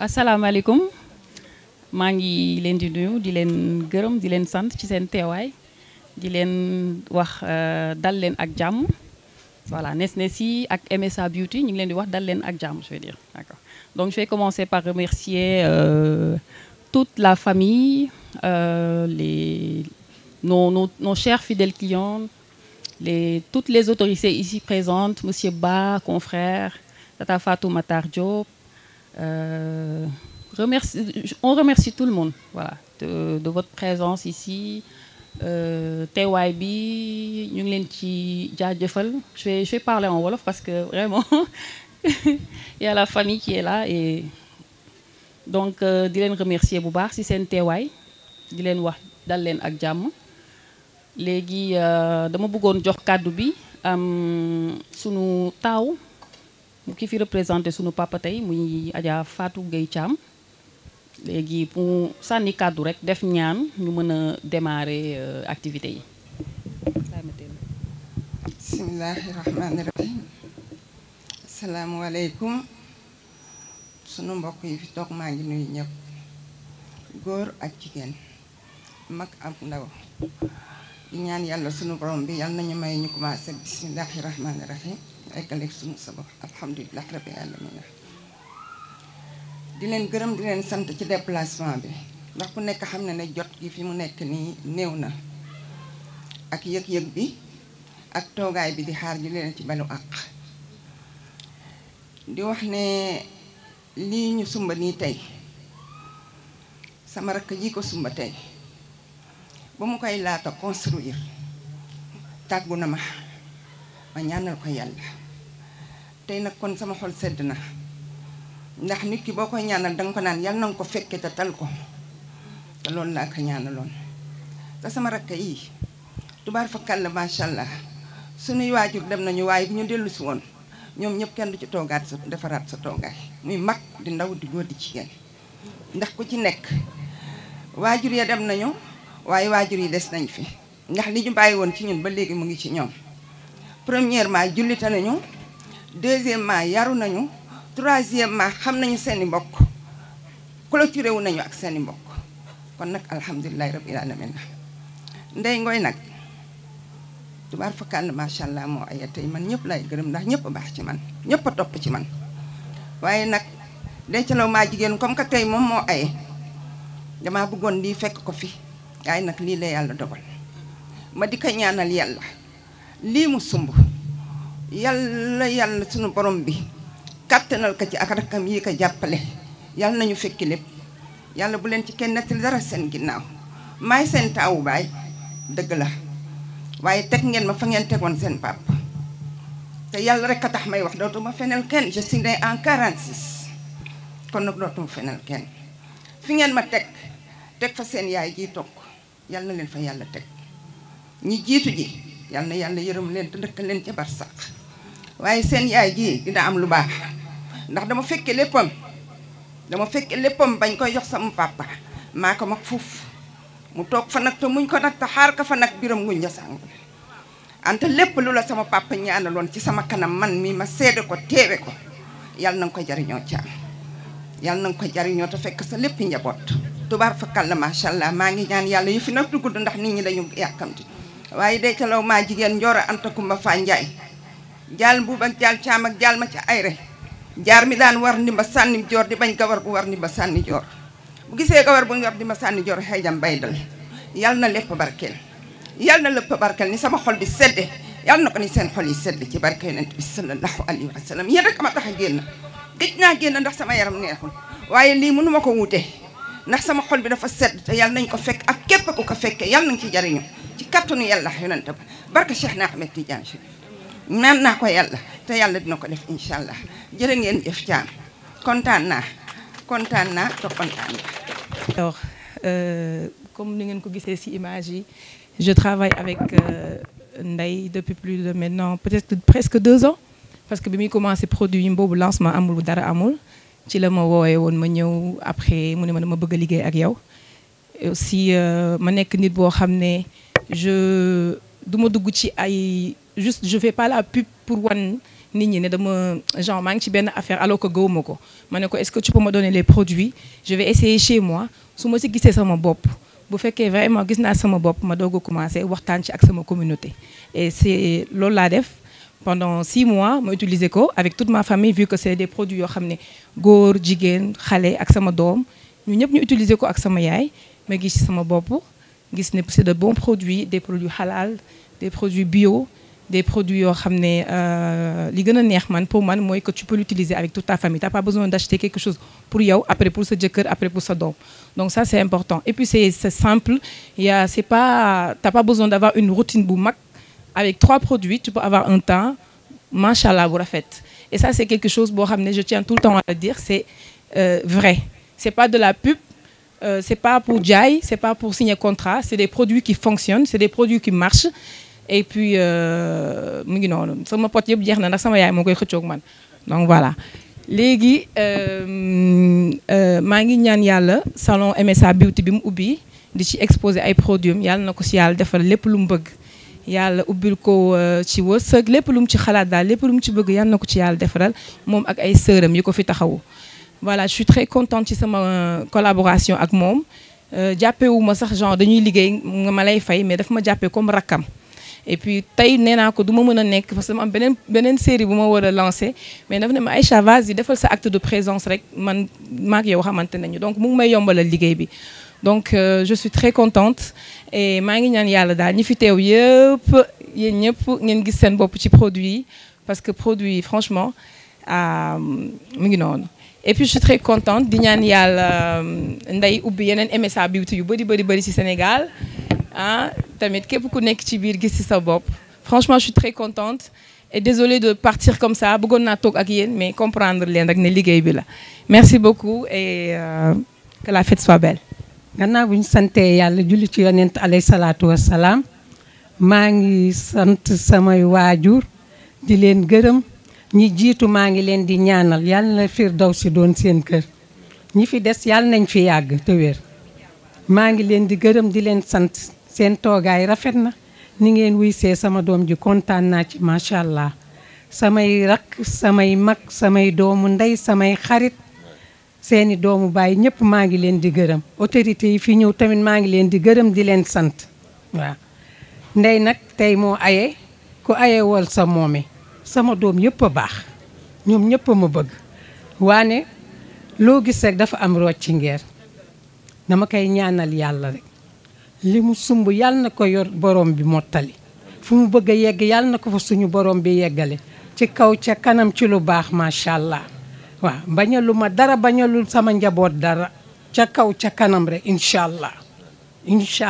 asalaamaaleykum maa ngi leen di nuyu di leen gërëm di leen sant ci seen teewaay di leen wax dal leen ak jàmm voilà Nesnessi ak MSA Beauty ñu ngi leen di wax dal leen ak jàmm je veux dire d'accord. Donc je vais commencer par remercier toute la famille, nos chers fidèles clients, toutes les autorités ici présentes, Monsieur Ba, confrère, Tata Fatou Matar Diop. On remercie tout le monde voilà, de votre présence ici. teewaay bi ñu ngi leen ci jaajëfal je vais parler en wolof parce que vraiment il y a la famille qui est là et donc di leen remercier bu baax ci seen teewaay di leen wax dal leen ak jàmm. Léegi dama bëggoon jox kàddu bi sunu taaw ki fi représenté sunu papa tey muy Adja Fatou Gueye Thiam. Léegi pour sànni kàddu rek def ñaan ñu mën a démarrer activité yi. bismillahi rahmaani rahim. asalaamualeykum sunu mbokk yi fi toog maa ngi nuyu ñëpp góor ak jigéen mag ak ndaw di ñaan yàlla sunu borom bi yàlla nañu may ñu commencé bismillahi rahmaani rahim eggaleeg sunu sabab alhamdulilah rabbil alamin. di leen gërëm di leen sant ci déplacement bi ndax ku nekk xam na ne jot gi fi mu nekk nii néew na ak yëg-yëg bi ak toogaay bi di xaar ji leen ci balu àq di wax ne lii ñu sumba nii tey sama rakk ji ko sumba tey ba mu koy laata construire tàggu na ma ñaanal ko yàlla tey nag kon sama xol sedd na ndax nit ki boo koy ñaanal danga ko naan yàlla na nga ko fekke te tal ko te loolu laa ko ñaanaloon te sama rakk yi tubaar fa kàll macha allah sunuy waajur dem nañu waaye bu ñu dellu si woon ñoom ñëpp kenn du ci toogaat sa defaraat sa toogaay muy mag di ndaw di góor di jigéen ndax ku ci nekk waajur ya dem nañu waaye waajur yi des nañ fi ndax li ñu bàyyi woon ci ñun ba léegi mu ngi ci ñoom. Premièrement jullite nañu, deuxièmement yaru nañu, troisièmement xam nañu seeni mbokk clôturé wu nañu ak seeni mbokk kon nag alhamdulilah rabbil alamin. Ndey Ngoy nag tubaar fakàll macha allah moo ay tey man ñëpp lay gërëm ndax ñëpp baax ci man ñëpp a topp ci man waaye nag dencalaw maa jigéen comme que tey moom moo aye damaa bëggoon lii fekk ko fi waaye nag lii la yàlla dogal ma di ko ñaanal yàlla lii mu sumb yàlla sunu borom bi kàttanal ko ci ak rakkam yi ko jàppale yàlla nañu fekki lépp yàlla bu leen ci kenn nettali dara seen ginnaaw maay seen taawu baay dëgg la waaye teg ngeen ma fa ngeen tegoon seen pap te yàlla rek a tax may wax dootuma fenel kenn je suis née en 46 kon nag dootuma fenel kenn fi ngeen ma teg fa seen yaay ji toog yàlla na leen fa yàlla teg ñi jiitu ji yàlla na yàlla yërëm leen te dëkk leen ca barsàq waaye seen yaay ji dina am lu baax ndax dama fekke léppam bañ koy jox sama papa maa ko mag fuuf mu toog fa nag te muñ ko nag te xaar ka fa nag biram nguñ ja sàng ante lépp lu la sama papa ñaanaloon ci sama kanam man mi ma seede ko teewe ko yàlla na nga ko jariñoo caam yàlla na nga ko jariñoo te fekk sa lépp njaboot tubaar fa kàlla macha allah maa ngi ñaan yàlla yu fi nag du gudd ndax nit ñi dañu yàkkamti waaye day calaw maa jigéen njooro anta kumba fa njaay jaal mbuub ak jaal caam ak jaal ma ca ayre jaar mi daan war ndimba sànni joor di bañ gawar bu war ndimba sànni joor bu gisee gawar bu war ndimba sànni joor xëy jam bay dal yàlla na lépp barkeel yàlla na lépp barkeel ni sama xol bi sedde yàlla na ko ni seen xol yi sedd ci barke yonent bi sallallahu alayhi wa sallam yéen rek ma tax a génn gëj naa génn ndax sama yaram neexul waaye lii mënu ma ko wuute ndax sama xol bi dafa sedd te yàlla nañ ko fekk ak képp ku ko fekkee yàlla nañ ci jariñu ci kattanu yàlla yonent ba barke Cheikh na Ahmed Tidiane Chérif naan naa ko yàlla te yàlla dina ko def incha allah jërë ngeen jëf caam kontaan naa te kontaan naa. Alors, comme ni ngeen ko gisee ci image yi je travaille avec Ndeye depuis plus de maintenant peut-être presque 2 ans parce que bi muy commencé produit yi boobu lancement amul dara amul ci la ma woowee woon ma ñëw après mu ne ma dama bëgg a liggéey ak yow et aussi ma nekk nit boo xam ne du ma dugg ci ay juste je fais pas la pub pour wan nit ñi ne dama genre maa ngi ci benn affaire alors que gëwuma ko ma ne ko est-ce que tu peux me donner les produits je vais essayer chez moi su ma ci gisee sama bopp bu fekkee vraiment gis naa sama bopp ma doog a commencé waxtaan ci ak sama communauté et c'est loolu laa def pendant 6 mois ma utiliser ko avec toute ma famille vu que c'est des produits yoo xam ne góor jigéen xale ak sama doom ñu ñëpp ñu utiliser ko ak sama yaay ma gis ci sama bopp gis ne c'est de bons produits des produits halal des produits bio des produits yoo xam ne li gën a neex man pour man mooy que tu peux l'utiliser avec toute ta famille t'as pas besoin d'acheter quelque chose pour yow après pour sa jëkkër après pour sa doom donc ça c'est important et puis c'est simple c'est pas t'as pas besoin d'avoir une routine bu mag avec 3 produits tu peux avoir un temps machallah bu rafet et ça c'est quelque chose boo xam ne je tiens tout le temps à le dire c'est vrai c'est pas de la pub c'est pas pour jaay c'est pas pour signer contrat c'est des produits qui fonctionnent c'est des produits qui marchent et puis mu ngi noonu sama pot yëpp jeex na ndax sama yaay moo koy xëccoog man donc voilà léegi maa ngi ñaan yàlla salon MSA Beauty bi mu ubbi di ci exposer ay produits yàlla na ko ci yàlla defal lépp lu mu bëgg yàlla ubbil ko ci wërsëg lépp lu mu ci xalaat daal lépp lu mu ci bëgg yàlla na ko ci yàlla defaral moom ak ay sœuram yi ko fi taxawu voilà je suis très contente ci sama collaboration ak moom jàppewu ma sax genre dañuy liggéey nga ma lay fay mais daf ma jàppee comme rakkam et puis tey nee naa ko du ma mën a nekk parce que dama am beneen série bu ma war a lancer mais daf ne ma Aïcha vas-y defal sa acte de présence rek man maak yow xamante nañu donc mu ngi may yombalal liggéey bi donc je suis très contente et maa ngi ñaan yàlla daal ñi fi teew yëpp yéen ñëpp ngeen gis seen bopp ci produit yi parce que produit yi franchement mu ngi noonu et puis je suis très contente di ñaan yàlla nday ubbi yeneen MSA Beauty yu bëri ci Sénégal ah tamit képp ku nekk ci biir gis ci sa bopp franchement je suis très contente et désolée de partir comme ça bëggoon naa toog ak yéen mais comprendre leen rek ne liggéey bi la merci beaucoup et que la fête soit belle. gannaaw bu ñu santee yàlla julli ci yonent alayhi salaatu wassalaam maa ngi sant samay waajur di leen gërëm ñi jiitu maa ngi leen di ñaanal yàlla na firdawsi doon seen kër ñi fi des yàlla nañ fi yàgg te wér maa ngi leen di gërëm di leen sant seen toogaay rafet na ni ngeen wuy see sama doom ji kontaan naa ci macha allah samay rakk samay mag samay doomu ndey samay xarit seeni doomu baay ñëpp maa ngi leen di gërëm autorités yi fi ñëw tamit maa ngi leen di gërëm di leen sant waaw ndey nag tey moo aye ku aye wol sa moome sama doom yëpp a baax ñoom ñëpp a ma bëgg waane loo gis rek dafa am rocci ngeer dama koy ñaanal yàlla rek li mu sumb yàlla na ko yor borom bi mottali fu mu bëgg a yegg yàlla na ko fa suñu borom bi yeggale ci kaw ca kanam ci lu baax macha allah waaw bañalu ma dara bañalul sama njaboot dara ca kaw ca kanam rek incha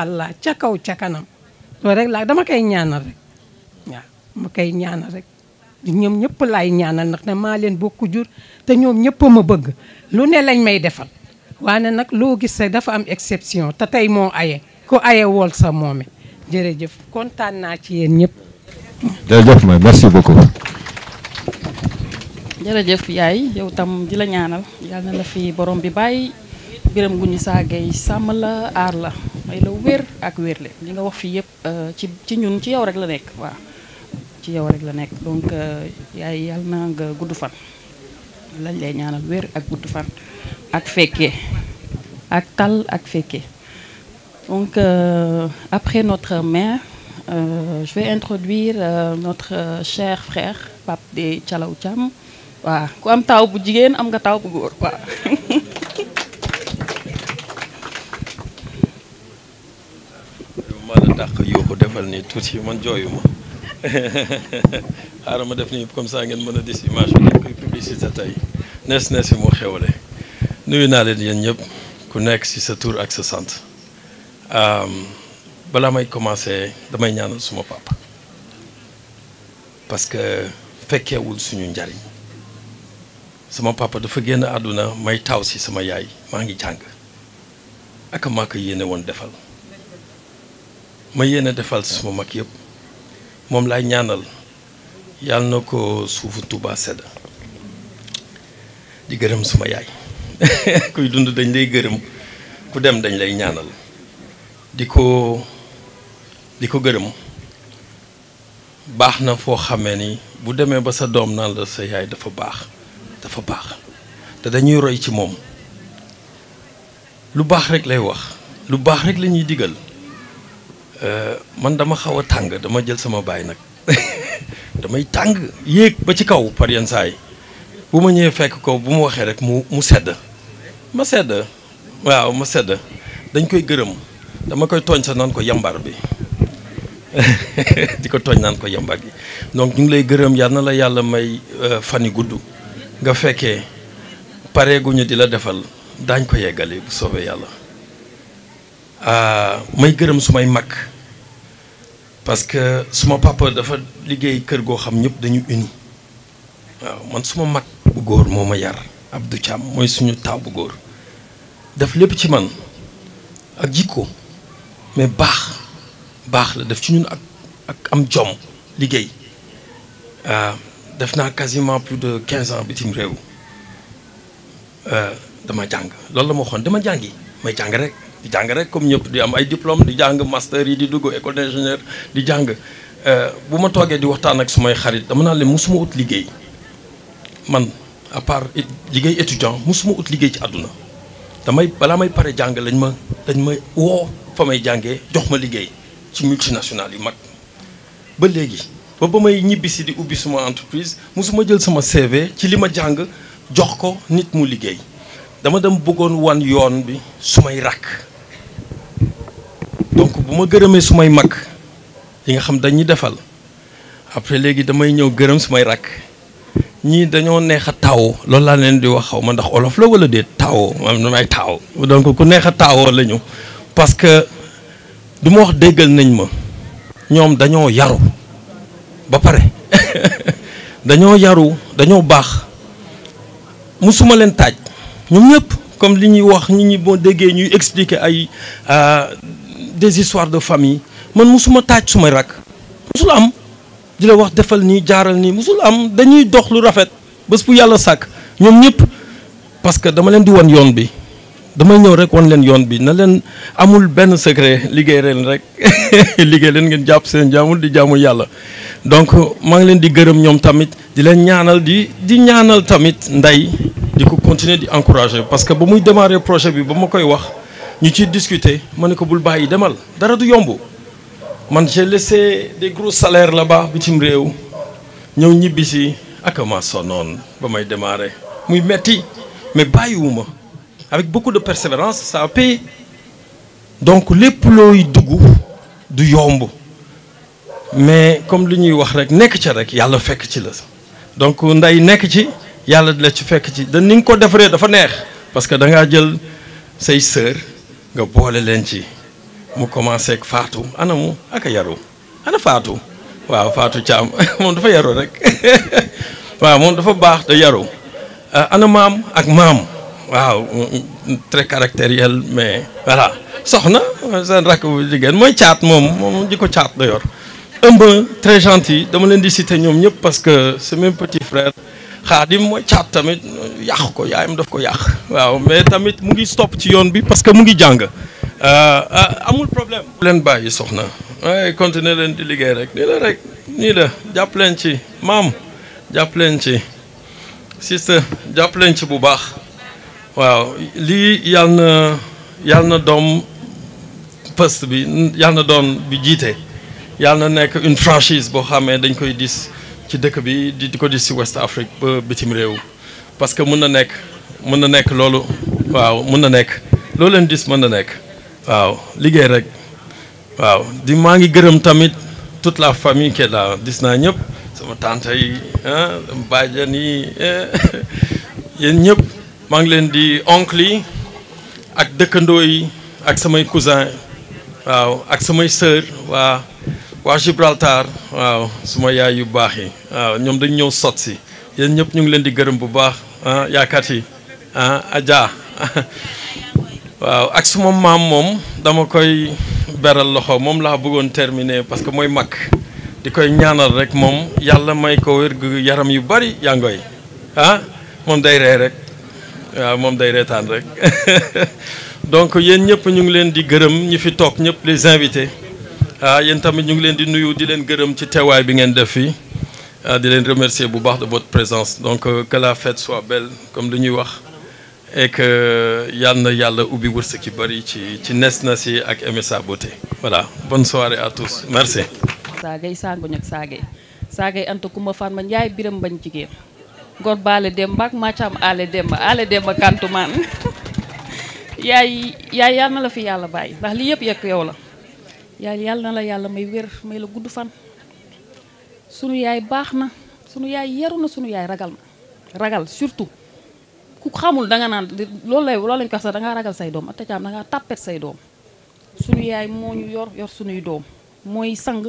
allah ca kaw ca kanam loolu rek laa dama koy ñaanal rek waaw dama koy ñaanal rek ñoom ñëpp laay ñaanal ndax ne maa leen bokku jur te ñoom ñëpp ma bëgg lu ne lañ may defal waane nag loo gis rek dafa am exception te tey moo aye ku aye wool sa moome jërëjëf kontaan naa ci yéen ñëpp. jërëjëf may merci beaucoup. jërëjëf yaay yow tam di la ñaanal yàlla na la fi borom bi bàyyi biram gu ñu saagay sàmm la aar la may la wér ak wérle li nga wax fii yëpp ci ñun ci yow rek la nekk waaw ci yow rek la nekk donc yaay yàlla na nga gudd fan lañ lay ñaanal wér ak gudd fan ak fekkee ak tal ak fekkee donc après notre mère je vais introduire notre cher frère Pape de Thialaw Thiam waaw ku am taw bu jigéen am nga taw bu góor waaw ma la dàq yuuxu defal ni tuuti man jooyuma xaaral ma def nii comme ça ngeen mën a dis image bi dañ koy publicité tey nees nees moo xewle nuyu naa leen yéen ñëpp ku nekk ci sa tur ak sa sant balaa may commencer damay ñaanal suma papa parce que fekkeewul suñu njariñ sama papa dafa génn àdduna may taw ci sama yaay maa ngi jàng ak maa ko yéene woon defal ma yéene defal suma mag yëpp moom laay ñaanal yàlla na ko suufu Tuuba sedd di gërëm suma yaay kuy dund dañ lay gërëm ku dem dañ lay ñaanal di ko gërëm baax na foo xamee ni bu demee ba sa doom naan la sa yaay dafa baax te dañuy roy ci moom lu baax rek lay wax lu baax rek la ñuy digal man dama xaw a tàng dama jël sama baay nag damay tàng yéeg ba ci kaw par yenn saa yi bu ma ñëwee fekk ko bu ma waxee rek mu sedd ma sedd waaw ma sedd dañ koy gërëm dama koy tooñ sa naan ko yambar bi di ko tooñ naan ko yambar gi donc ñu ngi lay gërëm yal na la yàlla may fan yu gudd nga fekkee pareeguñu di la defal daañ ko yeggale bu soobee yàlla may gërëm sumay mag parce que suma papa dafa liggéey kër goo xam ñëpp dañu uni waaw man suma mag bu góor moo ma yar Abdou Thiam mooy suñu taaw bu góor def lépp ci man ak jikko mais baax la def ci ñun ak am jom liggéey def naa quasiment plus de 15 ans bitim réew dama jàng loolu la ma waxoon dama jàngi may jàng rek di jàng rek comme ñëpp di am ay diplôme di jàng master yi di dugg école d'ingénieur di jàng bu ma toogee di waxtaan ak sumay xarit dama naan leen musuma ut liggéey man à part liggéey étudiant musuma ut liggéey ci àdduna balaa may pare jàng dañ ma woo fa may jàngee jox ma liggéey ci multinationales yu mag ba léegi ba may ñibbisi di ubbi suma entreprise musuma jël sama CV ci li ma jàng jox ko nit mu liggéey dama dem bëggoon wan yoon bi sumay rakk donc bu ma gërëmee sumay mag yi nga xam dañuy defal après léegi damay ñëw gërëm sumay rakk ñii dañoo neex a taawoo loolu laa leen di wax xaw ma ndax olof la wala déet taawoo man damay taaw donc ku neex a taawoo la ñu parce que du ma wax déggal nañ ma ñoom dañoo yaru ba pare dañoo yaru dañoo baax musuma leen taaj ñoom ñëpp comme li ñuy wax ñi boo déggee ñuy expliquer ay des histoires de famille man musuma taaj sumay rakk musul am di la wax defal nii jaaral nii musul am dañuy dox lu rafet bés bu yàlla sàkk ñoom ñëpp parce que dama leen di wan yoon bi damay ñëw rek wan leen yoon bi na leen amul benn secret liggéey leen rek liggéey leen ngeen jàpp seen jaamul di jaamu yàlla donc maa ngi leen di gërëm ñoom tamit di leen ñaanal di ñaanal tamit Ndeye di ko continuer di encourager parce que ba muy démarrer projet bi ba ma koy wax ñu ciy discuter ma ne ko bul bàyyi demal dara du yomb man j'ai laissé des gros salaires là-bas bitim réew ñëw ñibbi si ak ma sonnoon ba may démarrer muy metti mais bàyyiwuma avec beaucoup de persévérance ça a payé donc lépp looy dugg du yomb mais comme li ñuy wax rek nekk ca rek yàlla fekk ci la donc Ndeye nekk ci yàlla di la ci fekk ci da ni nga ko defaree dafa neex parce que da ngaa jël say sœur nga boole leen ci mu commencé ak Fatou ana mu ak a yaru ana Fatou waaw Fatou Thiam moom dafa yaru rek waaw moom dafa baax te yaru ana maam ak maam waaw très caractériel mais voilà soxna seen rakk bu jigéen mooy caat moom di ko caat da yor ëmb très gentil dama leen di citer ñoom ñëpp parce que c'est même petit frère Xaadim mooy caat tamit yàq ko yaayam daf ko yàq waaw mais tamit mu ngi stop ci yoon bi parce que mu ngi jàng amul problème bu leen bàyyi soxna waaye continuer leen di liggéey rek nii la jàpp leen ci maam jàpp leen ci sister jàpp leen ci bu baax waaw lii yàlla na doom poste bi yàlla na doon bi jiite yàlla na nekk une franchise boo xamee dañ koy dis ci dëkk bi di ko dis ci West Afrique ba bitim réew parce que mën na nekk loolu waaw mën na nekk loolu leen dis mën na nekk waaw liggéey rek waaw di maa ngi gërëm tamit toute la famille qui est là gis naa ñëpp sama tante yi bàjjan yi yéen ñëpp maa ngi leen di oncle yi ak dëkkandoo yi ak samay cousin waaw ak samay sœur waa Gibraltar waaw suma yaay yu baax yi waaw ñoom dañ ñëw sot si yéen ñëpp ñu ngi leen di gërëm bu baax yaakaat yi Adja waaw ak suma maam moom dama koy beral loxo moom laa bëggoon terminer parce que mooy mag di koy ñaanal rek moom yàlla may ko wér gu yaram yu bari yàngooy moom day ree rek waaw moom day reetaan rek donc yéen ñëpp ñu ngi leen di gërëm ñi fi toog ñëpp les invités yéen tamit ñu ngi leen di nuyu di leen gërëm ci teewaay bi ngeen def fii di leen remercier bu baax de votre présence donc que la fête soit belle comme li ñuy wax et que yal na yàlla ubbi wërsëg ci bëri ci Nesna si ak MSA Beauté voilà bonne soirée à tous merci. saagay sangoñ ak saagay anta kuma fan ma njaay biram bañ jigéen ngor baale demba ak macam ale demba kantumaan yaay yal na la fi yàlla bàyyi ndax li yëpp yekk yow la yaay yal na la yàlla may wér may la gudd fan sunu yaay baax na sunu yaay yaru na sunu yaay ragal surtout ku xamul danga naan loolu lañ ko wax sax dangaa ragal say doom Anta Thiam dangaa tàppet say doom sunu yaay moo ñu yor sunuy doom mooy sang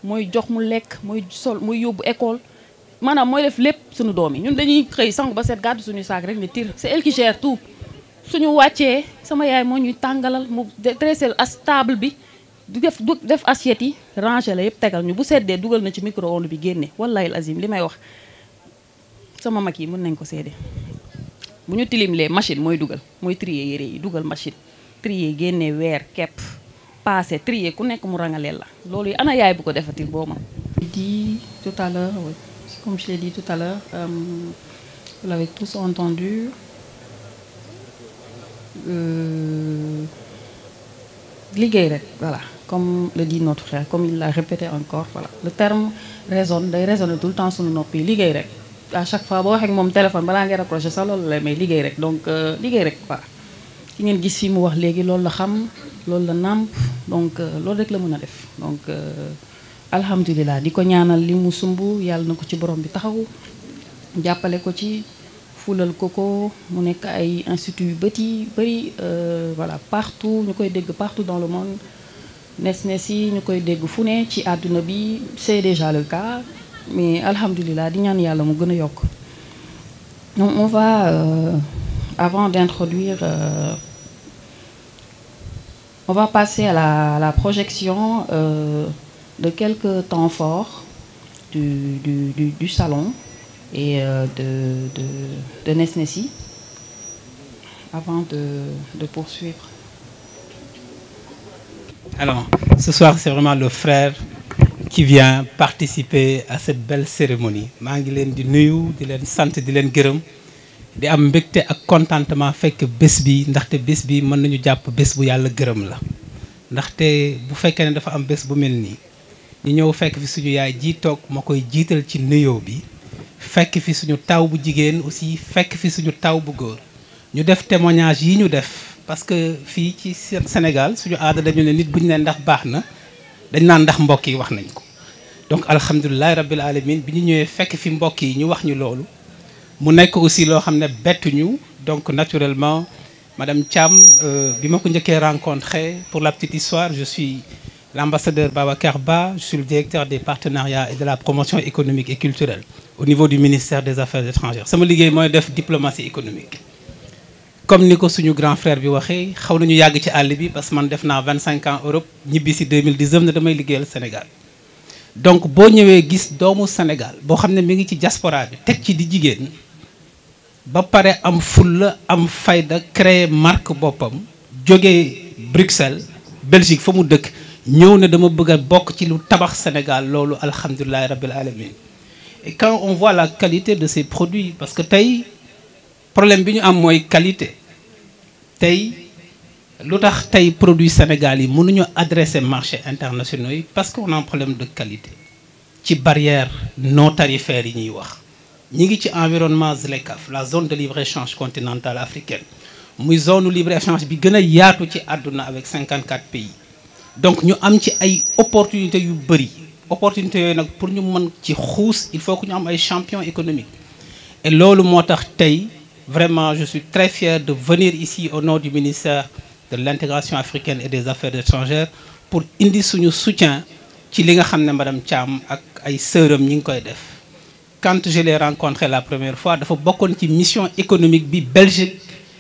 mooy jox mu lekk mooy sol mooy yóbbu école maanaam mooy def lépp sunu doom yi ñun dañuy xëy sang ba seet gàddu suñu saak rek ne tir c'est elle qui gère tout suñu wàccee sama yaay moo ñuy tàngalal mu dressel as table bi du def assiette yi ranger la yëpp tegal ñu bu seddee dugal na ci micro-ondes bi génne wallahi azim li may wax sama mag yi mën nañ ko seede bu ñu tilimlee machine mooy dugal mooy trier yére yi dugal machine trier génne weer kepp passé trier ku nekk mu rangaleel la loolu yi ana yaay bu ko defatil boo ma dit tout à l'heure oui. Comme je l'ai dit tout à l'heure vous l'avez tous entendu liggéey rek voilà comme le dit notre frère comme il l'a répété encore voilà le terme résonne day résonner tout le temps suñu nopp yi liggéey rek à chaque fois boo waxee ak moom téléphone balaa ngay raccroché sax loolu la may liggéey rek donc liggéey rek voilà ki ngeen gis fi mu wax léegi loolu la xam loolu la nàmp donc loolu rek la mën a def donc alhamdulilah di ko ñaanal li mu sumb yàlla na ko ci borom bi taxaw jàppale ko ci fulal ko mu nekk ay institut yu bëri voilà partout ñu koy dégg partout dans le monde nes yi ñu koy dégg fu ne ci àdduna bi c'est déjà le cas mais alhamdulilah di ñaan yàlla mu gën a yokk donc on va avant d'introduire on va passer à la projection de quelques temps forts du salon et de Nesnessi avant de poursuivre. Alors, ce soir, c'est vraiment le frère qui vient participer à cette belle cérémonie. maa ngi leen di nuyu di leen sant di leen gërëm di am mbégte ak contentement fekk bés bi ndaxte bés bi mën nañu jàpp bés bu yàlla gërëm la ndaxte bu fekkee ne dafa am bés bu mel nii ñu ñëw fekk fi suñu yaay ji toog ma koy jiital ci nuyoo bi fekk fi suñu taw bu jigéen aussi fekk fi suñu taw bu góor ñu def témoignage yi ñu def parce que fii ci Sénégal suñu aada dañu ne nit bu ñu ne ndax baax na dañ naan ndax mbokk yi wax nañ ko donc alhamdulilah rabbil alamin bi ñu ñëwee fekk fi mbokk yi ñu wax ñu loolu mu nekk aussi loo xam ne bettuñu donc naturellement madame Thiam bi ma ko njëkkee rencontré pour la petite histoire je suis l'ambassadeur Babacar Ba, je suis le directeur des partenariats et de la promotion économique et culturelle au niveau du ministère des Affaires étrangères sama liggéey mooy def diplomatie économique comme ni ko suñu grand frère bi waxee xaw nañu yàgg ci àll bi parce que man def naa 25 ans Europe ñibbi si 2019 ne damay liggéeyal Sénégal donc boo ñëwee gis doomu Sénégal boo xam ne mi ngi ci diaspora bi teg ci di jigéen ba pare am fulla am fayda créer marque boppam jógee Bruxelles Belgique fa mu dëkk ñëw ne dama bëgg a bokk ci lu tabax Sénégal loolu alhamdulilah rabbil alamin et quand on voit la qualité de ces produits parce que tey problème bi ñu am mooy qualité tey lu tax tey produits Sénégal yi mënuñu adresser marché internationaux yi parce qu'on a un problème de qualité ci barrière non tarifaire yi ñuy wax ñi ngi ci environnement ZLECAf la zone de libre-échange continentale africaine muy zone libre-échange bi gën a yaatu ci àdduna avec 54 pays donc ñu am ci ay opportunités yu bëri opportunités yooyu nag pour ñu mën ci xuus il faut que ñu am ay champions économiques et loolu moo tax tey vraiment je suis très fier de venir ici au nom du ministère de l'intégration africaine et des affaires étrangères pour indi suñu soutien ci li nga xam ne madame Thiam ak ay sœuram ñi ngi koy def quand je l'ai rencontré la première fois dafa bokkoon ci mission économique bi Belgique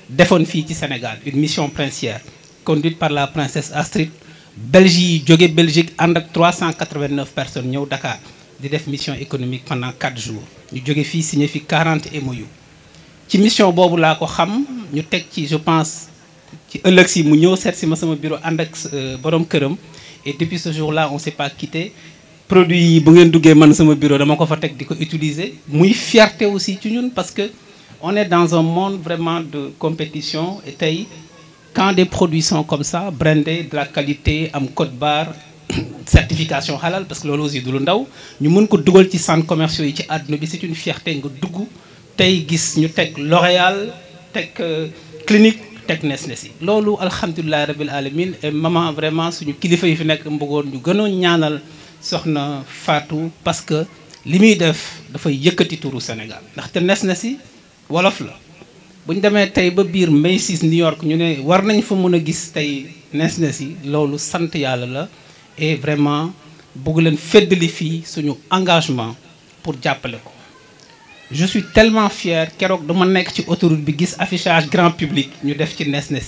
defoon fii ci Sénégal une mission princière conduite par la princesse Astrid Belgique yi jóge Belgique ànd ak 389 personnes ñëw Dakar di def mission économique pendant 4 jours ñu jóge fii signé fi 40 MOU ci mission boobu laa ko xam ñu teg ci je pense ci ëllëg si mu ñëw seet si ma sama bureau ànd ak borom këram et depuis ce jour-là on s'est pas quitté. Produit yi bu ngeen duggee man sama bureau dama ko fa teg di ko utiliser muy fierté aussi ci ñun parce que on est dans un monde vraiment de compétition et tey quand des produits sont comme ça brandés de la qualité am code barre certification halal parce que loolu aussi du lu ndaw ñu mën ko dugal ci centres commerciaux yi ci àdduna bi c'est une fierté nga dugg tey gis ñu teg L'Oréal teg Clinique teg Nestlé loolu alhamdulilah rabbil alamin et maman vraiment suñu kilifa yi fi nekk mbëggoon ñu gënoon ñaanal soxna Fatou parce que li muy def dafay yëkkati turu Sénégal ndaxte Nestlé wolof la bu ñu demee tey ba biir Macy's New York ñu ne war nañ fa mën a gis tey Nestlé loolu sant yàlla la et vraiment bëgg leen feddali fii suñu engagement pour jàppale ko. Je suis tellement fier keroog dama nekk ci autoroute bi gis affichage grand public ñu def ci Nestlé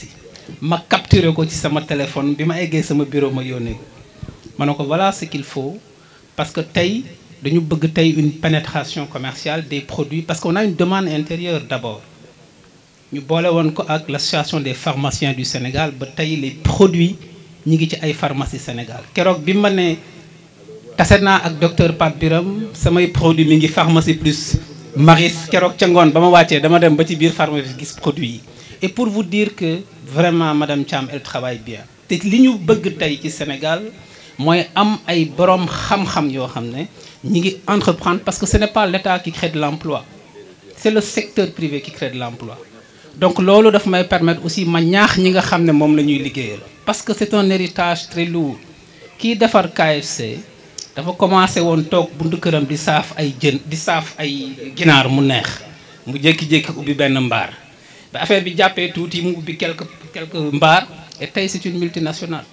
ma capturé ko ci sama téléphone bi ma eggee sama bureau ma yónnee ko ma ne ko voilà ce qu'il faut parce que tey dañu bëgg tey une pénétration commerciale des produits parce qu'on a une demande intérieure d'abord ñu boole woon ko ak l'association des pharmaciens du Sénégal ba tey les produits ñi ngi ci ay pharmacie Sénégal keroog bi ma ne tase naa ak docteur Pape Biram samay produits mi ngi pharmacie plus Maris keroog ca ngoon ba ma wàccee dama dem ba ci biir pharmacie gis produits yi et pour vous dire que vraiment madame Thiam elle travaille bien te li ñu bëgg tey ci Sénégal mooy am ay borom xam-xam yoo xam ne ñi ngi entreprendre parce que ce n'est pas l'État qui crée de l'emploi c'est le secteur privé qui crée de l'emploi donc loolu daf may permettre aussi ma ñaax ñi nga xam ne moom la ñuy liggéeyal parce que c'est un héritage très lourd kii defar KFC dafa commencé woon toog buntu këram di saaf ay jën di saaf ay ginaar mu neex mu jékki-jékki ubbi benn mbaar ba affaire bi jàppee tuuti mu ubbi quelques mbaar et tey c'est une multinationale.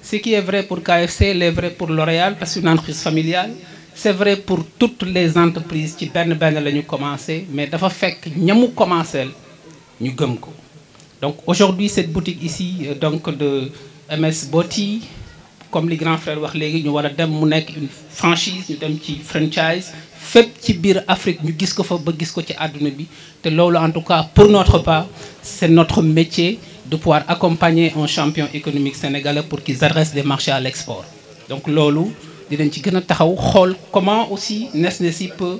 Ce qui est vrai pour KFC l'est vrai pour L'Oréal parce que c'est une entreprise familiale c'est vrai pour toutes les entreprises ci benn la ñu commencé mais dafa fekk ñamu commencé ñu gëm ko. Donc aujourd'hui cette boutique ici donc de MS Beauty comme li grand frère wax léegi ñu war a dem mu nekk une franchise ñu dem ci franchise fépp ci biir Afrique ñu gis ko fa ba gis ko ci àdduna bi te loolu en tout cas pour notre part c'est notre métier de pouvoir accompagner un champion économique sénégalais pour qu'ils adressent des marchés à l'export. Donc loolu dinañ ci gën a taxaw xool comment aussi Nestlé peut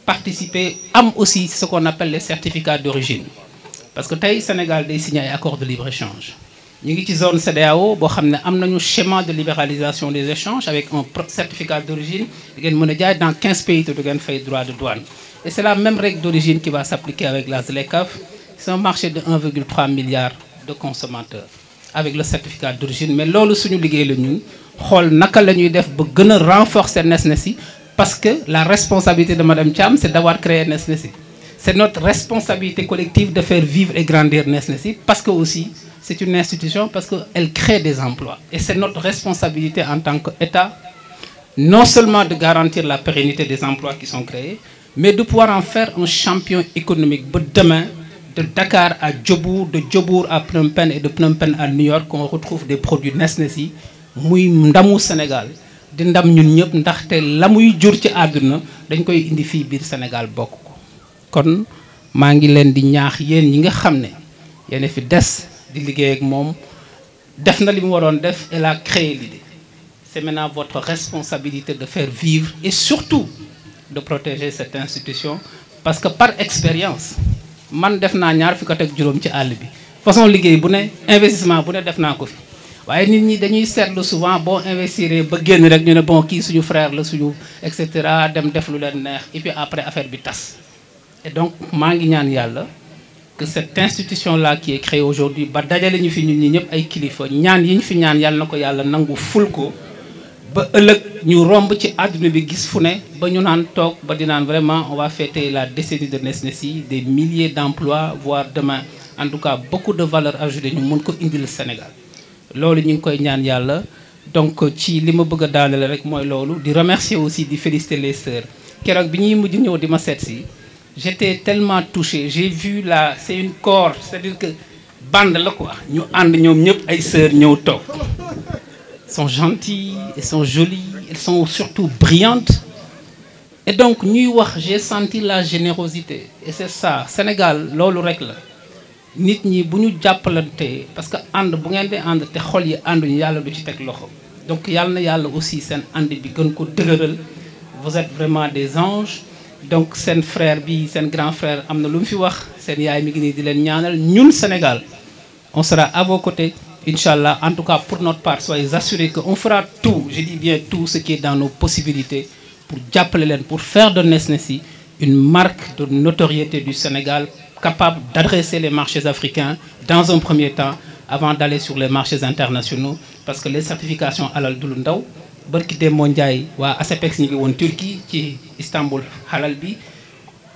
participer am aussi ce qu'on appelle les certificats d'origine parce que tey Sénégal day signé ay accords de libre-échange ñu ngi ci zone CEDEAO boo xam ne am nañu schéma de libéralisation des échanges avec un certificat d'origine di ngeen mën a jaay dans 15 pays te du ngeen fay droit de douane et c'est la même règle d'origine qui va s'appliquer avec la ZLECAf. C'est un marché de 1,3 milliard de consommateurs avec le certificat d'origine mais loolu suñu liggéey la ñun xool naka la ñuy def ba gën a renforcer Nestlé parce que la responsabilité de madame Thiam c'est d'avoir créé Nestlé. C'est notre responsabilité collective de faire vivre et grandir Nestlé parce que aussi c'est une institution parce qu'elle crée des emplois et c'est notre responsabilité en tant qu'État non seulement de garantir la pérennité des emplois qui sont créés mais de pouvoir en faire un champion économique ba demain de Dakar à Djobour, de Djobour à Phnom Penh et de Phnom Penh à New York on retrouve des produits Nestlé muy ndamu Sénégal di ndam ñun ñëpp ndaxte la muy jur ci àdduna dañ koy indi fii biir Sénégal bokk ko kon maa ngi leen di ñaax yéen ñi nga xam ne yéen fi des di liggéey ak moom def na li mu waroon def elle a créé l'idée c'est maintenant votre responsabilité de faire vivre et surtout de protéger cette institution parce que par expérience man def naa ñaar fukk ak juróom ci àll bi façon liggéey bu ne investissement bu ne def naa ko fi waaye nit ñi dañuy seetlu souvent boo investir ba génn rek ñu ne bon kii suñu frère la suñu et cetera dem def lu leen neex et puis après affaire bi tas et donc maa ngi ñaan yàlla que cette institution là qui est créée aujourd'hui ba dajale ñu fi ñun ñi ñëpp ay kilifa ñaan yi ñu fi ñaan yàlla na ko yàlla nangu ful ko ba ëllëg ñu romb ci àdduna bi gis fu ne ba ñu naan toog ba di naan vraiment on va fêter la décennie de Nestlé des milliers d'emplois voire demain en tout cas beaucoup de valeur ajoutée ñu mën ko indil Sénégal loolu ñu ngi koy ñaan yàlla donc ci li ma bëgg a daanale rek mooy loolu di remercier aussi di féliciter les sœurs keroog bi ñuy mujj ñëw di ma seet si j'étais tellement touché j'ai vu là c'est une corde c'est-à-dire que bande la quoi ñu ànd ñoom ñëpp ay sœurs ñëw toog sont gentilles elles sont jolies elles sont surtout brillantes et donc ñuy wax j'ai senti la générosité et c'est ça Sénégal loolu rek la nit ñi bu ñu jàppalante parce que ànd bu ngeen di ànd te xol yi ànduñu yàlla du ci teg loxo donc yàlla na yàlla aussi seen ànd bi gën ko dëgëral. Vous êtes vraiment des anges. Donc seen frère bi seen grand frère am na lu mu fi wax seen yaay mi ngi nii di leen ñaanal ñun Sénégal on sera à vos côtés inchallah. En tout cas pour notre part soyez assurés que on fera tout, je dis bien tout ce qui est dans nos possibilités pour jàppale leen, pour faire de Nesnessi une marque de notoriété du Sénégal capable d'adresser les marchés africains dans un premier temps avant d'aller sur les marchés internationaux, parce que les certifications halal du lu ndaw. Barki Demba Ndiaye waa ASEPEX ñu ngi woon Turquie ci Istanbul halal bi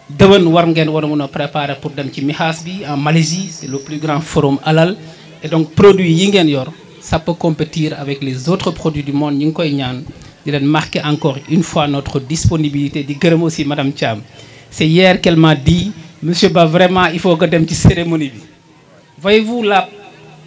déwén war ngeen war a mën a préparer pour dem ci MIHAS bi en Malaisie, c'est le plus grand forum halal. Et donc produits yi ngeen yor ça peut compétir avec les autres produits du monde. ñu ngi koy ñaan di leen marquer encore une fois notre disponibilité. Di gërëm aussi madame Thiam. C'est hier qu'elle m'a dit monsieur Ba vraiment il faut que dem ci cérémonie bi. Voyez-vous la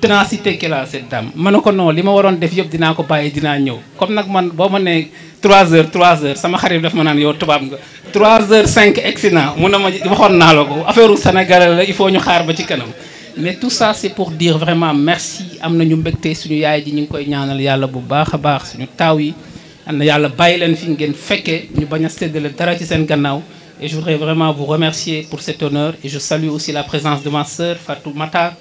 ténacité qu'elle a cette dame. ma ne ko non li ma waroon def yëpp dinaa ko bàyyi dinaa ñëw comme nag man boo ma nee 3 heures sama xarit daf ma naan yow tubaab nga 3h05 excellent mun na ma waxoon naa la ko affaire sénégalais la il faut ñu xaar ba ci kanam. Mais tout ça c'est pour dire vraiment merci. am nañu mbégte suñu yaay ji ñu ngi koy ñaanal yàlla bu baax a baax suñu taaw yi am na yàlla bàyyi leen fi ngeen fekkee ñu bañ a séddale dara ci seen gannaaw. Et je voudrais vraiment vous remercier pour cet honneur et je salue aussi la présence de ma sœur Fatou Matar,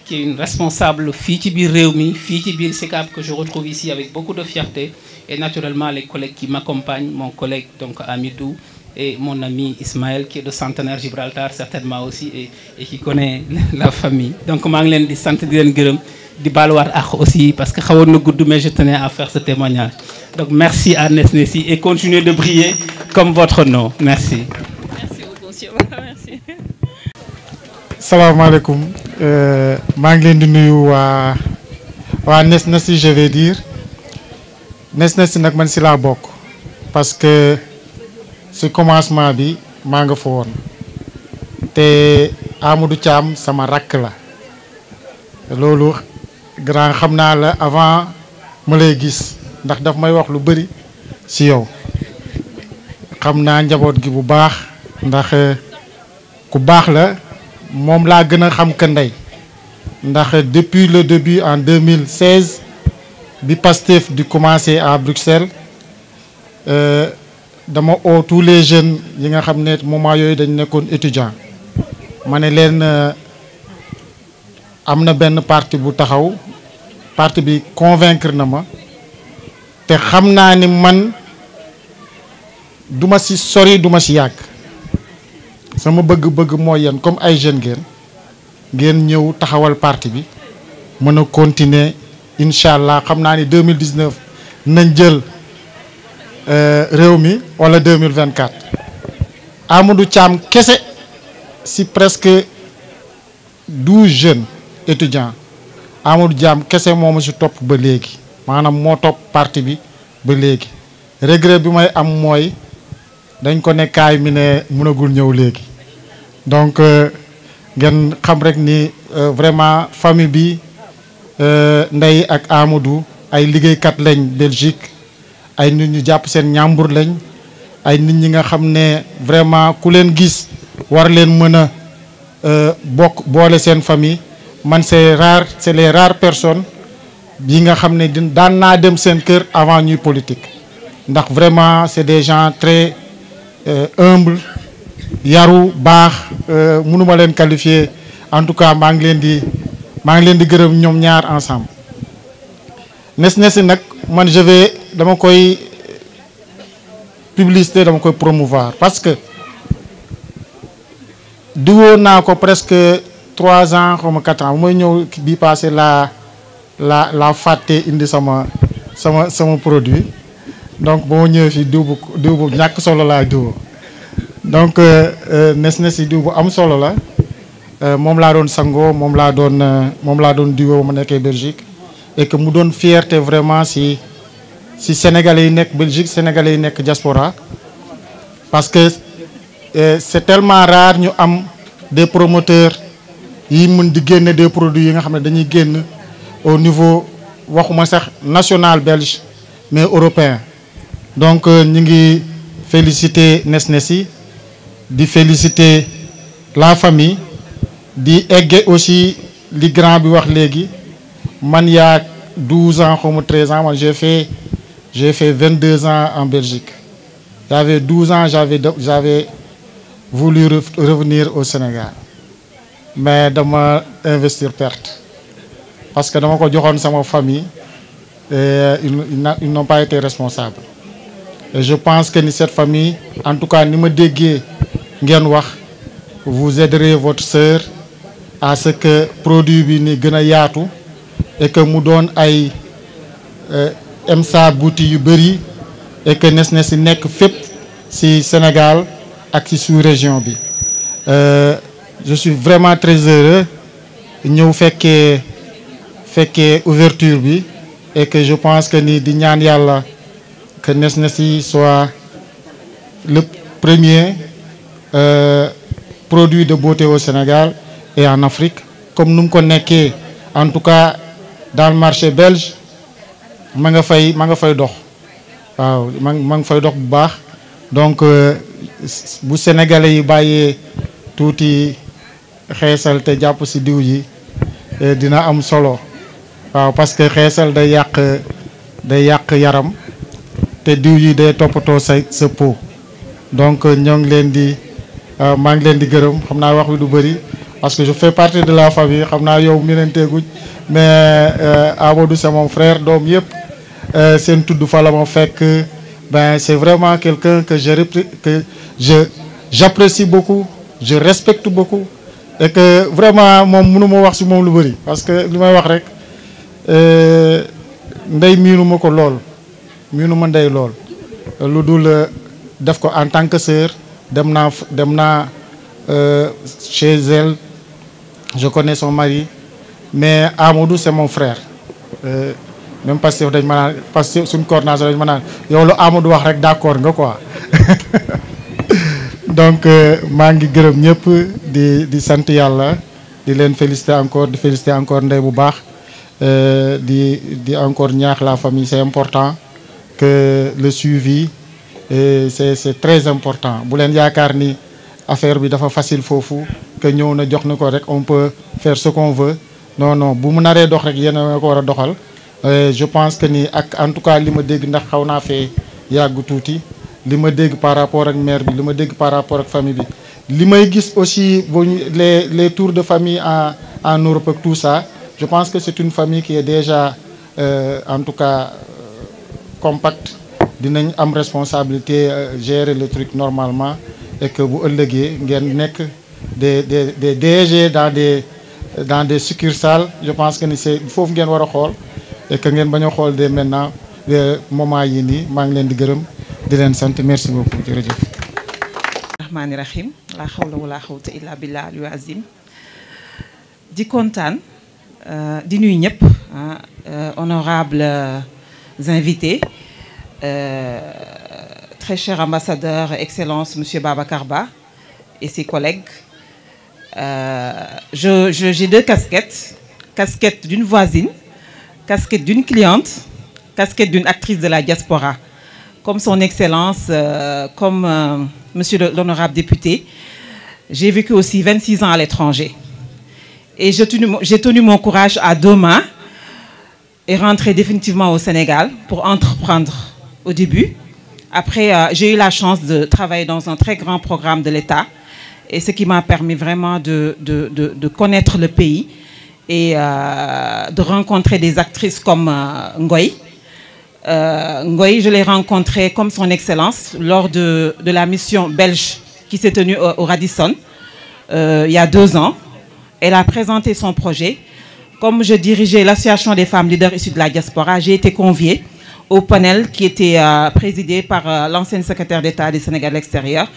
qui est une responsable fii ci biir réew mi fii ci biir SICAP que je retrouve ici avec beaucoup de fierté, et naturellement les collègues qui m'accompagnent, mon collègue donc Amidou et mon ami Ismaël qui est de Centenaire Gibraltar certainement aussi et qui connaît la famille. Donc maa ngi leen di sant di leen gërëm di baaluwaat ak aussi parce que xawoon na gudd mais je tenais à faire ce témoignage. Donc merci à Nesnessi et continuez de briller comme votre nom. Merci. Merci beaucoup monsieur. Merci. Salaamaaleykum. maa ngi leen di nuyu waa Nesnessi je vais dire Nesnessi nag man si laa bokk parce que si commencement bi maa nga fa woon te Amadou Thiam sama rakk la loolu grand xam naa la avant ma lay gis ndax daf may wax lu bëri si yow xam naa njaboot gi bu baax ndax ku baax la. moom laa gën a xam que Ndeye ndax depuis le début en 2016 bi Pastef di commencer à Bruxelles dama oo tous les jeunes yi nga xam ne moment yooyu dañ nekkoon étudiant ma ne leen am na benn parti bu taxaw parti bi convaincre na ma te xam naa ni man duma ci sori duma ci yàgg sama bëgg-bëgg mooy yéen comme ay jeunes ngeen ñëw taxawal parti bi mën a continuer incha allah xam naa ni 2019 nañ jël réew mi wala 2024. Amadou Thiam kese si presque 12 jeunes étudiants Amadou Thiam kese moo ma si topp ba léegi maanaam moo topp parti bi ba léegi regret bi may am mooy dañ ko ne kaay mi ne mënagul ñëw léegi. Donc ngeen xam rek ni vraiment famille bi Ndeye ak Amadou ay liggéeykat lañ Belgique ay nit ñu jàpp seen ñàmbur lañ ay nit ñi nga xam ne vraiment ku leen gis war leen mën a bokk boole seen famille. Man c'est rare, c'est les rares personnes yi nga xam ne daan naa dem seen kër avant ñuy politique ndax vraiment c'est des gens très humbles. yaru baax mënuma leen qualifier en tout cas maa ngi leen di gërëm ñoom ñaar ensemble. Nesnessi nag man dama koy publicité dama koy promouvoir parce que diwoo naa ko presque 3 ans xaw ma 4 ans bu may ñëw bii passé la fàtte indi sama produit donc ba ma ñëwee fii diw bu ñàkk solo laa diwoo. Donc Nesnessi diw bu am solo la moom laa doon sangoo moom laa doon diwoo ma nekkee Belgique et que mu doon fierté vraiment si sénégalais yi nekk Belgique sénégalais yi nekk diaspora parce que c'est tellement rare ñu am des promoteurs yi mën di génne des produits yi nga xam ne dañuy génn au niveau waxuma sax national belge mais européen. Donc ñu ngi féliciter Nesnessi di féliciter la famille di egge aussi li grand bi wax léegi man yaa 12 ans, comme 13 ans, moi j'ai fait 22 ans en Belgique. J'avais 12 ans, j'avais voulu revenir au Sénégal. Mais de investir perte. Parce que dans ma famille, ils n'ont pas été responsables. Et je pense que cette famille, en tout cas, vous aiderez votre sœur à ce que le produit soit yaatu et que nous donne ay MSA bouti yu bari et que nous nek fep ci Sénégal ak ci sous-région bi. Je suis vraiment très heureux ñeu féké ouverture bi et que je pense que ni di ñaan yalla que Nesnessi soit le premier produit de beauté au Sénégal et en Afrique, comme nous connaissons, en tout cas dans le marché belge, manga fay dox waaw mang fay dox bu baax. Donc bu sénégalais yi bayé touti xéssal té japp ci diw yi dina am solo waaw parce que xéssal day yak yaram té diw yi day topato sa peau. Donc ñoo ngi leen di maa ngi leen di gërëm xam naa wax wi du bëri parce que je fais partie de la famille xam naa yow mi leen teguñ mais Amadou c'est mon frère doom yëpp seen tudd fa la ma fekk. Ben c'est vraiment quelqu'un que j'apprécie beaucoup, je respecte beaucoup et que vraiment moom mënu ma wax ci moom lu bëri parce que li may wax rek ndey miinu ma ko lool miinu ma ndey lool lu dul def ko en tant que sœur. dem naa chez elle, je connais son mari, mais Amadou c'est mon frère. Même parce que c'est une coordination, yow lu Amadou wax rek d'accord nga quoi. Donc maa ngi gërëm ñëpp di sant yàlla di leen féliciter encore ndey bu baax di encore ñaax la famille. C'est important que le suivi. Et c'est très important. Bu len yaakaar ni affaire bi dafa facile fofu que ñëw na jox na ko rek on peut faire ce qu'on veut. Non bu mu naree dox rek yéen a ko war a doxal. Je pense que ni ak en tout cas li ma dégg ndax xaw naa fee yàgg tuuti li ma dégg par rapport ak mère bi li ma dégg par rapport ak famille bi. Li may gis aussi les tours de famille en Europe ak tout ça, je pense que c'est une famille qui est déjà en tout cas compacte. Dinañ am responsabilité gérer le truc normalement et que bu ëllëgee ngeen nekk des DG dans des succursales. Je pense que ni c'est foofu ngeen war a xool et que ngeen bañ a xool dès maintenant moment yi nii maa ngi leen di gërëm di leen sant merci beaucoup jërëjëf. rahmaani rahim la hawla wala quwwata illa billah al azim di kontaan di nuyu ñëpp honorables invités. Très cher ambassadeur, Excellence, Monsieur Babacar Ba et ses collègues. J'ai deux casquettes. Casquette d'une voisine, casquette d'une cliente, casquette d'une actrice de la diaspora. Comme son Excellence, comme Monsieur l'honorable député, j'ai vécu aussi 26 ans à l'étranger. Et j'ai tenu mon courage à deux mains et rentré définitivement au Sénégal pour entreprendre. Au début. Après, j'ai eu la chance de travailler dans un très grand programme de l'État et ce qui m'a permis vraiment de connaître le pays et de rencontrer des actrices comme Ngoy. Ngoy, je l'ai rencontrée comme son Excellence lors de la mission belge qui s'est tenue au Radisson il y a 2 ans. Elle a présenté son projet. Comme je dirigeais l'association des femmes leaders issues de la diaspora, j'ai été conviée au panel qui était présidé par l'ancienne secrétaire d'État du Sénégal extérieur.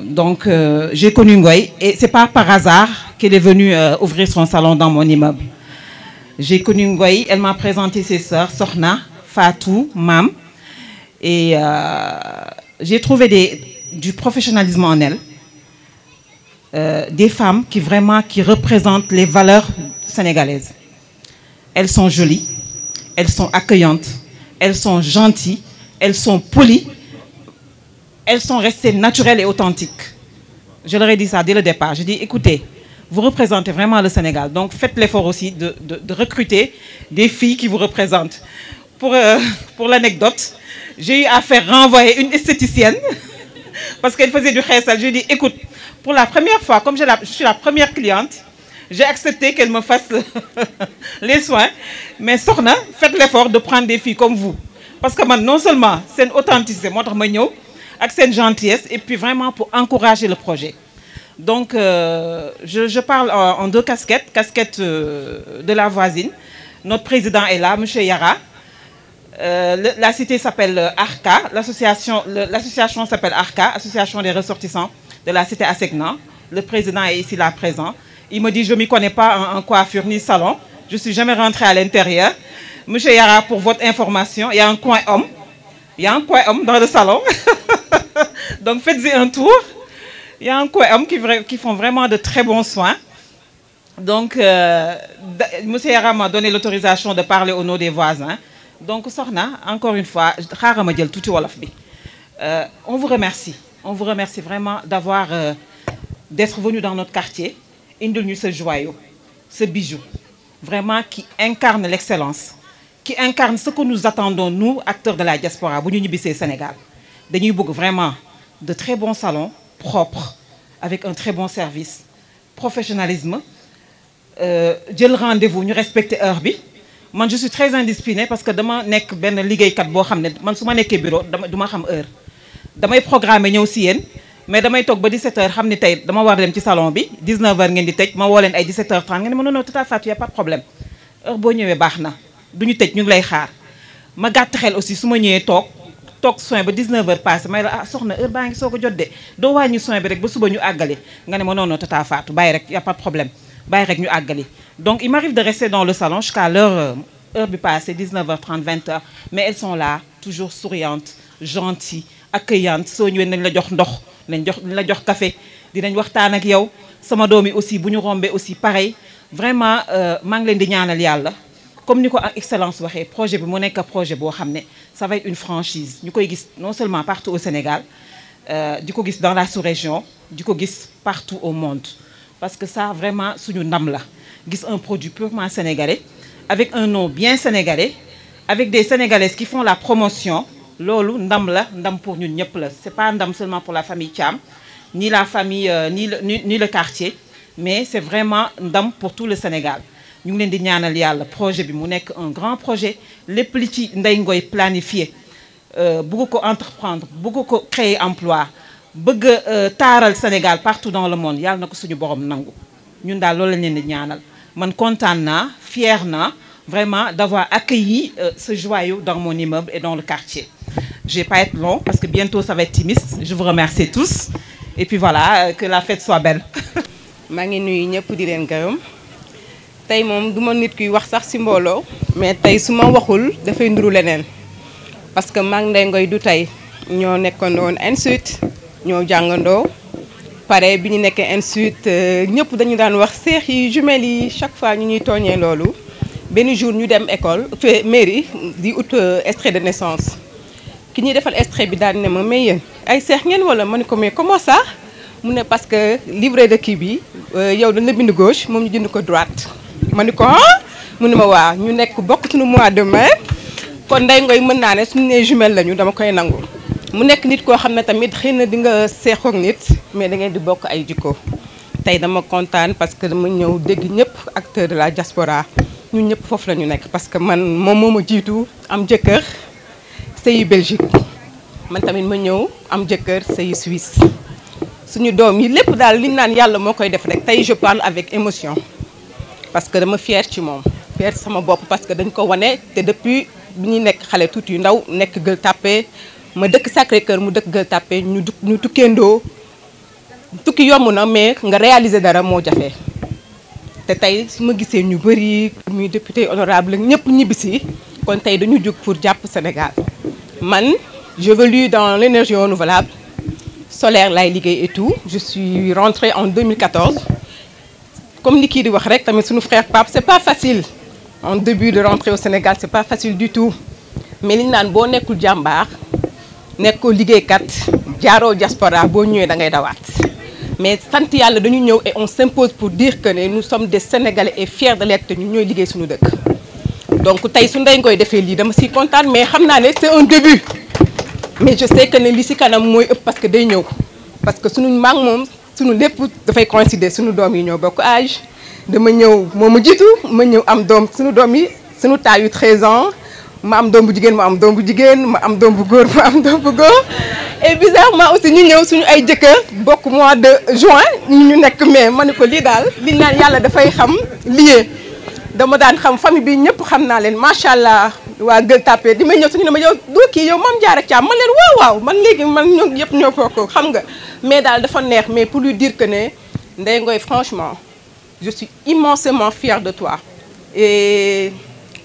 Donc j'ai connu Ngoy et c'est pas par hasard qu'elle est venue ouvrir son salon dans mon immeuble. J'ai connu Ngoy, elle m'a présenté ses sœurs, Sokhna, Fatou, Mam, et j'ai trouvé du professionnalisme en elle. Des femmes qui représentent les valeurs sénégalaises. Elles sont jolies, elles sont accueillantes, elles sont gentilles, elles sont polies, elles sont restées naturelles et authentiques. Je leur ai dit ça dès le départ. Je dis, écoutez, vous représentez vraiment le Sénégal. Donc faites l'effort aussi de recruter des filles qui vous représentent. Pour l'anecdote, j'ai eu à faire renvoyer une esthéticienne parce qu'elle faisait du khessal. Je lui ai dit, écoute, pour la première fois, comme je suis la première cliente, j'ai accepté qu'elle me fasse les soins. Mais Sokhna, faites l'effort de prendre des filles comme vous. Parce que non seulement c'est une authenticité, c'est une gentillesse, et puis vraiment pour encourager le projet. Donc, je parle en deux casquettes. Casquette de la voisine. Notre président est là, M. Yara. La cité s'appelle ARCA. L'association s'appelle ARCA, Association des ressortissants de la cité Assegna. Le président est ici là présent. Il me dit, je ne m'y connais pas en coiffure ni salon. Je ne suis jamais rentrée à l'intérieur. M. Yara, pour votre information, il y a un coin homme. Il y a un coin homme dans le salon. Donc faites-y un tour. Il y a un coin homme qui font vraiment de très bons soins. Donc, M. Yara m'a donné l'autorisation de parler au nom des voisins. Donc, Sokhna, encore une fois, on vous remercie. On vous remercie vraiment d'être venu dans notre quartier, indulnu ce joyau, ce bijou, vraiment qui incarne l'excellence, qui incarne ce que nous attendons, nous, acteurs de la diaspora, pour nous Sénégal. Nous avons vraiment de très bons salons, propres, avec un très bon service, professionnalisme, le rendez-vous, nous respectons l'heure. Moi, je suis très indisciplinée parce que dama nek ben liggéeykat boo xam ne man su ma nekkee bureau duma xam heure damay programmer ñëw si yéen mais damay toog ba 17h xam ne tey dama war dem ci salon bi 19h ngeen di tëj ma woo leen ay 17h30 ngeen ne ma non tout à fait y a pas de problème heure boo ñëwee baax na duñu tëj ñu ngi lay xaar ma gàtt xel aussi su ma ñëwee toog soin ba 19h passé may la soxna heure baa ngi soog a jot de doo wàññi soin bi rek ba suba ñu àggale nga ne ma non tout à fait bàyyi rek y a pas de problème bàyyi rek ñu àggale. Donc, il m'arrive de rester dans le salon jusqu'à l'heure passée, 19h30, 20h. Mais elles sont là, toujours souriantes, gentilles, accueillantes. Si nous avons café, nous avons avec yow. Sama domi aussi, bu ñu rombé aussi pareil. Vraiment, mang leen di ñaanal yalla. Comme nous avons excellence waxé, projet bi mo nek projet bo xamné ça va être une franchise. Ñu koy gis non seulement partout au Sénégal, diko gis dans la sous-région, diko gis partout au monde. Parce que ça vraiment suñu ndam la. Un produit purement sénégalais, avec un nom bien sénégalais, avec des Sénégalaises qui font la promotion. Lolo, ndam la, ndam pour nous ñëpp la. C'est pas ndam seulement pour la famille Thiam, ni la famille, ni le quartier, mais c'est vraiment ndam pour tout le Sénégal. Nous avons dit le projet bi mu nekk un grand projet. Les petits Ndeye Ngoye planifié, beaucoup entreprendre, beaucoup créer emploi, beaucoup taral Sénégal partout dans le monde. Yalla nako suñu borom nangu. Ñun dal loolu lañ leen di ñaanal. Man kontaan naa, fier naa vraiment d'avoir accueilli ce joyau dans mon immeuble et dans le quartier. Je vais pas être long parce que bientôt ça va être Timis. Je vous remercie tous et puis voilà, que la fête soit belle. maa ngi nuyu ñëpp di leen gërëm tey moom du ma nit kuy wax sax ci mbooloo mais tey su ma waxul dafay nduru leneen parce que maa ngi Ndeye Ngoye du tey ñoo nekkoon ensuite ñoo jàngandoo. Pareil, bi ñu nekkee ensuite ñëpp dañu daan wax seex yi jumelles yi chaque fois ñu ñuy tooñee loolu benn jour ñu dem école mairie di ut extrait de naissance ki ñuy defal extrait bi daan ne ma mais yéen ay seex ngeen wala ma ne ko mais comment ça mu ne parce que livret de kii bi yow dañ la bind gauche moom ñu jënd ko droite ma ne ko ah mu ne ma waa ñu nekk bokk suñu mois de mai kon Ndeye Ngoye mën naa ne suñu nee jumelle lañu dama koy nangu. mu nekk nit koo xam ne tamit xëy na di nga seexoog nit mais da ngeen di bokk ay jikko tey dama kontaan parce que dama ñëw dégg ñëpp acteur de la diaspora ñun ñëpp foofu la ñu nekk parce que man moom moo ma jiitu am jëkkër sëyi Belgique man tamit ma ñëw am jëkkër sëyi Suisse suñu doom yi lépp daal li ñu naan yàlla moo koy def rek tey je parle avec émotion parce que dama fier ci moom fier sama bopp parce que dañ ko wane te depuis bi ñuy nekk xale tuuti yu ndaw nekk Gueule Tapée ma dëkk Sacré-Cœur mu dëkk Gueule Tapée ñu tukkeendoo tukki yomb na mais nga réaliser dara moo jafe te tey su ma gisee ñu bëri muy député honorable ñëpp ñibbisi kon tey dañu jóg pour jàpp Sénégal man j'évolue dans l'énergie renouvelable solaire lay liggéey et tout je suis rentrée en 2014 comme ni kii di wax rek tamit suñu frère Pape c'est pas facile en début de rentrer au Sénégal c'est pas facile du tout mais li ñu naan boo nekkul jàmbaar nekkoo liggéeykat jaaroo diaspora boo ñëwee da ngay dawaat mais sant yàlla dañu ñëw et on s'impose pour dire que nous sommes des Sénégalais et fiers de l'être, ñun ñooy liggéey suñu dëkk. Donc tey su Ndeye Ngoye defee lii dama siy kontaan, mais xam naa ne c'est un début. Mais je sais que ne li si kanam mooy ëpp parce que day ñëw parce que suñu mag moom suñu lépp dafay coïncider suñu doom yi ñoo bokk âge. dama ñëw moo ma jiitu ma ñëw am doom suñu doom yi suñu taay yu 13 ans ma am doom bu jigéen ma am doom bu jigéen ma am doom bu góor ma am doom bu góor et bizarrement aussi ñu ñëw suñu ay jëkkër bokk mois de juin ñu nekk mai ma ne ko lii daal li naan yàlla dafay xam lié dama daan xam famille bi ñëpp xam naa leen macha allah waa Gueule Tapée di may ñëw suñu ne ma yow doo kii yow Mame Diarra Thiam man leen waaw man léegi man ñoo yëpp ñoo bokk xam nga mais daal dafa neex mais pour lui dire que ne Ndeye Ngoye franchement je suis immensément fière de toi et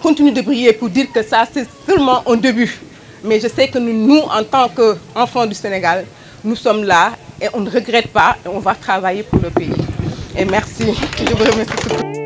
continue de briller pour dire que ça c'est seulement un début. Mais je sais que nous en tant qu'enfants du Sénégal, nous sommes là et on ne regrette pas et on va travailler pour le pays. Et merci, je vous remercie.